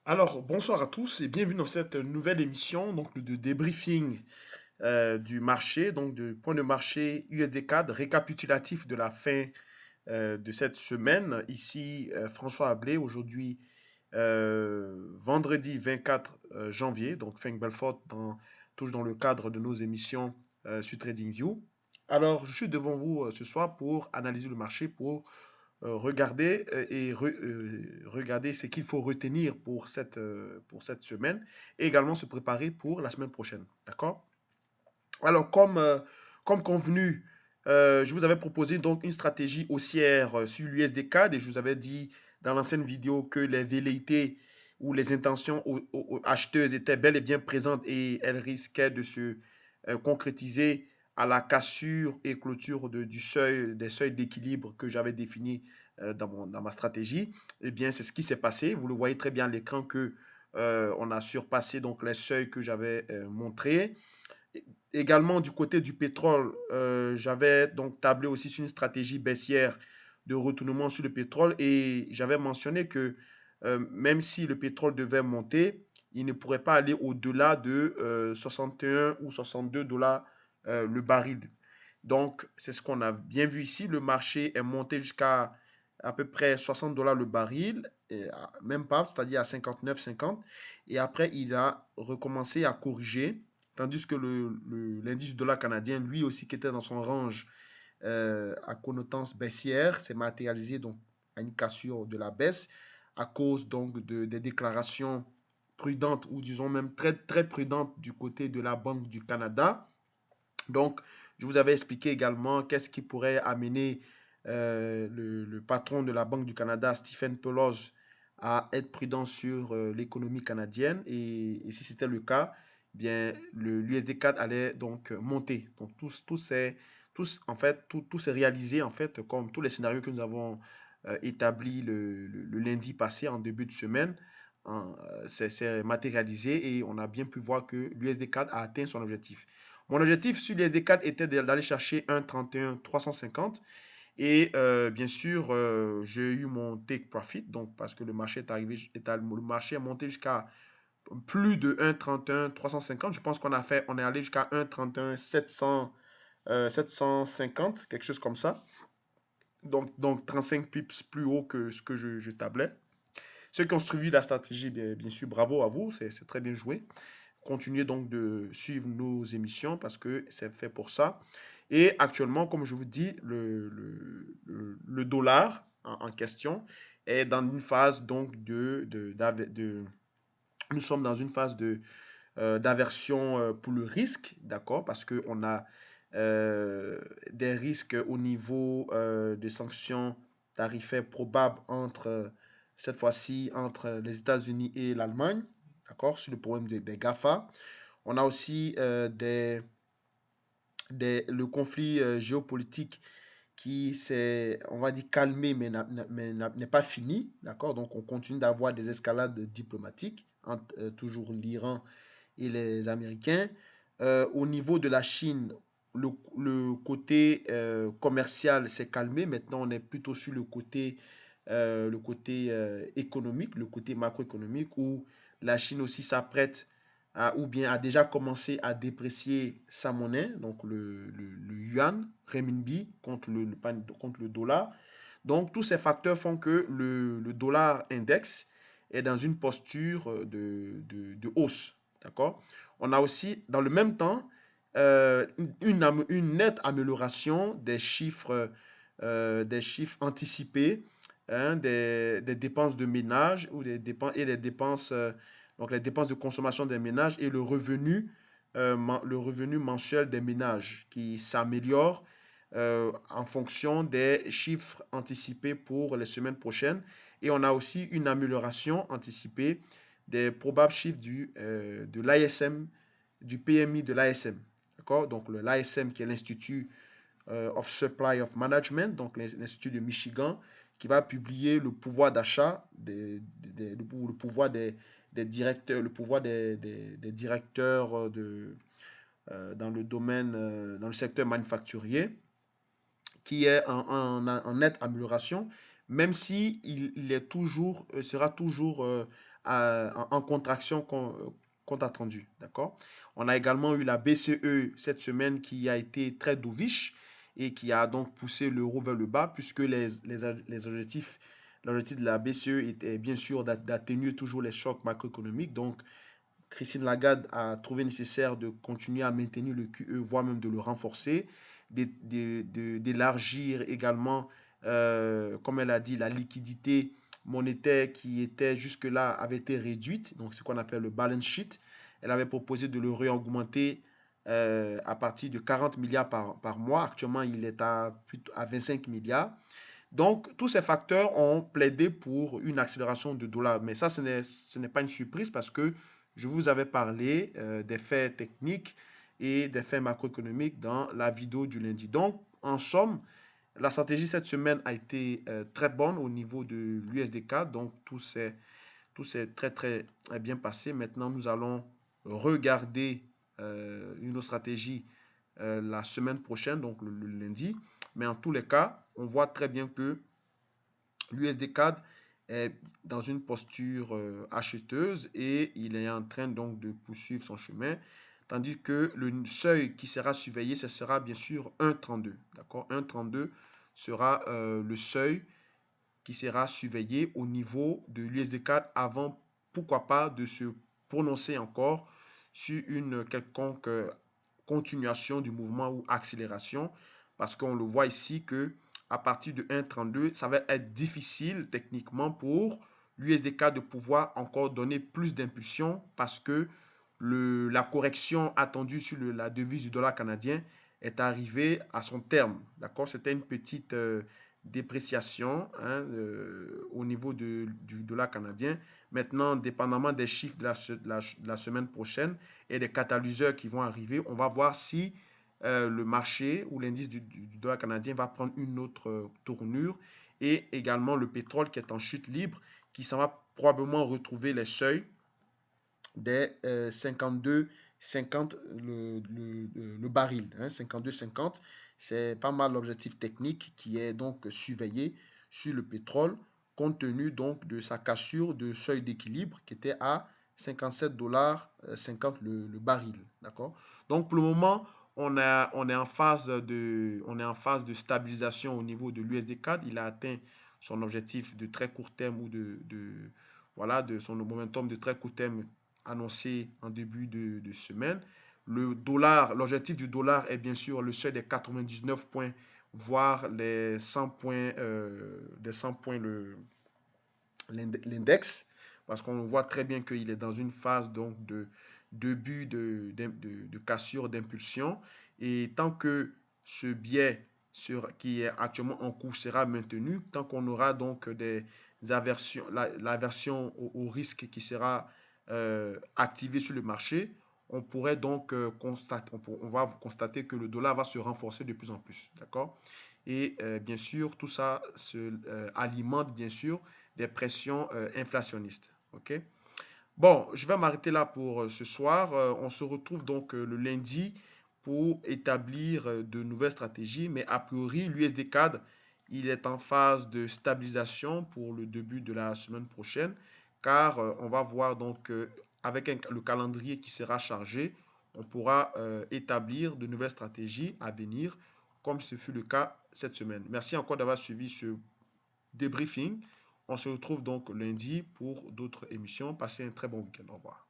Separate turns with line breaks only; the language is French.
Alors, bonsoir à tous et bienvenue dans cette nouvelle émission donc, de débriefing du marché, donc du point de marché USD4, récapitulatif de la fin de cette semaine. Ici, François Ablé, aujourd'hui, vendredi 24 janvier, donc Frank Belfort, toujours dans le cadre de nos émissions sur TradingView. Alors, je suis devant vous ce soir pour analyser le marché, pour regarder regarder ce qu'il faut retenir pour cette semaine et également se préparer pour la semaine prochaine. D'accord? Alors, comme convenu, je vous avais proposé donc une stratégie haussière sur l'USD-CAD et je vous avais dit dans l'ancienne vidéo que les velléités ou les intentions acheteuses étaient bel et bien présentes et elles risquaient de se concrétiser à la cassure et clôture du seuil, des seuils d'équilibre que j'avais définis dans ma stratégie. Eh bien, c'est ce qui s'est passé. Vous le voyez très bien à l'écran que on a surpassé donc les seuils que j'avais montrés. Également, du côté du pétrole, j'avais donc tablé aussi sur une stratégie baissière de retournement sur le pétrole et j'avais mentionné que même si le pétrole devait monter, il ne pourrait pas aller au-delà de 61 ou 62 dollars le baril. Donc, c'est ce qu'on a bien vu ici. Le marché est monté jusqu'à à peu près 60 dollars le baril, et même pas, c'est-à-dire à 59,50. Et après, il a recommencé à corriger, tandis que l'indice du dollar canadien, lui aussi, qui était dans son range à connotance baissière, s'est matérialisé donc à une cassure de la baisse à cause donc des déclarations prudentes ou disons même très, très prudentes du côté de la Banque du Canada. Donc, je vous avais expliqué également qu'est-ce qui pourrait amener le patron de la Banque du Canada, Stephen Pelosi, à être prudent sur l'économie canadienne. Et si c'était le cas, bien, l'USD4 allait donc monter. Donc, en fait, tout s'est réalisé, en fait, comme tous les scénarios que nous avons établis le lundi passé, en début de semaine. C'est matérialisé et on a bien pu voir que l'USD4 a atteint son objectif. Mon objectif sur les D4 était d'aller chercher un 31 350 et bien sûr j'ai eu mon take profit donc parce que le marché est arrivé le marché est monté jusqu'à plus de 1,31 350. Je pense on est allé jusqu'à 1,31 700 750 quelque chose comme ça. Donc 35 pips plus haut que ce que je tablais. Ceux qui ont suivi la stratégie, bien sûr, bravo à vous, c'est très bien joué. Continuez donc de suivre nos émissions parce que c'est fait pour ça. Et actuellement, comme je vous dis, le dollar en question est dans une phase donc nous sommes dans une phase d'aversion pour le risque, d'accord, parce qu'on a des risques au niveau des sanctions tarifaires probables cette fois-ci, entre les États-Unis et l'Allemagne, d'accord, sur le problème des GAFA. On a aussi le conflit géopolitique qui s'est, on va dire, calmé, mais n'est pas fini. D'accord? Donc, on continue d'avoir des escalades diplomatiques entre toujours l'Iran et les Américains. Au niveau de la Chine, le côté commercial s'est calmé. Maintenant, on est plutôt sur le côté économique, le côté macroéconomique, où la Chine aussi s'apprête ou bien a déjà commencé à déprécier sa monnaie, donc le yuan, renminbi, contre le dollar. Donc, tous ces facteurs font que le dollar index est dans une posture de hausse. D'accord? On a aussi, dans le même temps, une nette amélioration des chiffres anticipés, hein, des dépenses de ménage ou des dépenses, et les dépenses, donc les dépenses de consommation des ménages et le revenu mensuel des ménages qui s'améliore en fonction des chiffres anticipés pour les semaines prochaines. Et on a aussi une amélioration anticipée des probables chiffres de l'ISM, du PMI de l'ISM. D'accord? Donc l'ISM qui est l'Institut of Supply of Management, donc l'Institut de Michigan, qui va publier le pouvoir d'achat, le pouvoir des directeurs, le pouvoir des directeurs dans le domaine, dans le secteur manufacturier, qui est en nette amélioration, même si il est toujours, sera toujours en contraction qu'on attendu. D'accord? On a également eu la BCE cette semaine qui a été très dovish et qui a donc poussé l'euro vers le bas puisque les objectifs, l'objectif de la BCE était bien sûr d'atténuer toujours les chocs macroéconomiques. Donc, Christine Lagarde a trouvé nécessaire de continuer à maintenir le QE, voire même de le renforcer, d'élargir également, comme elle a dit, la liquidité monétaire qui était jusque-là avait été réduite, donc ce qu'on appelle le balance sheet. Elle avait proposé de le réaugmenter à partir de 40 milliards par mois. Actuellement, il est à 25 milliards. Donc, tous ces facteurs ont plaidé pour une accélération du dollar. Mais ça, ce n'est pas une surprise parce que je vous avais parlé des faits techniques et des faits macroéconomiques dans la vidéo du lundi. Donc, en somme, la stratégie cette semaine a été très bonne au niveau de l'USDK. Donc, tout s'est très, très bien passé. Maintenant, nous allons regarder une autre stratégie la semaine prochaine, donc le lundi. Mais en tous les cas, on voit très bien que l'USD-CAD est dans une posture acheteuse et il est en train donc de poursuivre son chemin. Tandis que le seuil qui sera surveillé, ce sera bien sûr 1,32. D'accord? 1,32 sera le seuil qui sera surveillé au niveau de l'USD-CAD avant, pourquoi pas, de se prononcer encore sur une quelconque continuation du mouvement ou accélération, parce qu'on le voit ici que à partir de 1,32, ça va être difficile techniquement pour l'USDK de pouvoir encore donner plus d'impulsion parce que la correction attendue sur la devise du dollar canadien est arrivée à son terme. D'accord? C'était une petite dépréciation au niveau du dollar canadien. Maintenant, dépendamment des chiffres de la semaine prochaine et des catalyseurs qui vont arriver, on va voir si le marché ou l'indice du dollar canadien va prendre une autre tournure et également le pétrole qui est en chute libre, qui s'en va probablement retrouver les seuils des 52,50 le baril. 52,50, c'est pas mal l'objectif technique qui est donc surveillé sur le pétrole, compte tenu donc de sa cassure de seuil d'équilibre qui était à 57,50 le baril. D'accord? Donc pour le moment, on est en phase de stabilisation au niveau de l'USD-CAD. Il a atteint son objectif de très court terme ou voilà, de son momentum de très court terme annoncé en début de semaine. Le dollar, l'objectif du dollar est bien sûr le seuil des 99 points, voire les 100 points, l'index, parce qu'on voit très bien qu'il est dans une phase donc de début de cassure d'impulsion. Et tant que ce biais qui est actuellement en cours sera maintenu, tant qu'on aura donc des aversions, l'aversion au risque qui sera activée sur le marché, on pourrait donc constater, on va constater que le dollar va se renforcer de plus en plus. D'accord? Et bien sûr, tout ça alimente bien sûr des pressions inflationnistes. OK? Bon, je vais m'arrêter là pour ce soir. On se retrouve donc le lundi pour établir de nouvelles stratégies. Mais a priori, l'USD-CAD, il est en phase de stabilisation pour le début de la semaine prochaine, car on va voir donc avec le calendrier qui sera chargé, on pourra établir de nouvelles stratégies à venir, comme ce fut le cas cette semaine. Merci encore d'avoir suivi ce débriefing. On se retrouve donc lundi pour d'autres émissions. Passez un très bon week-end. Au revoir.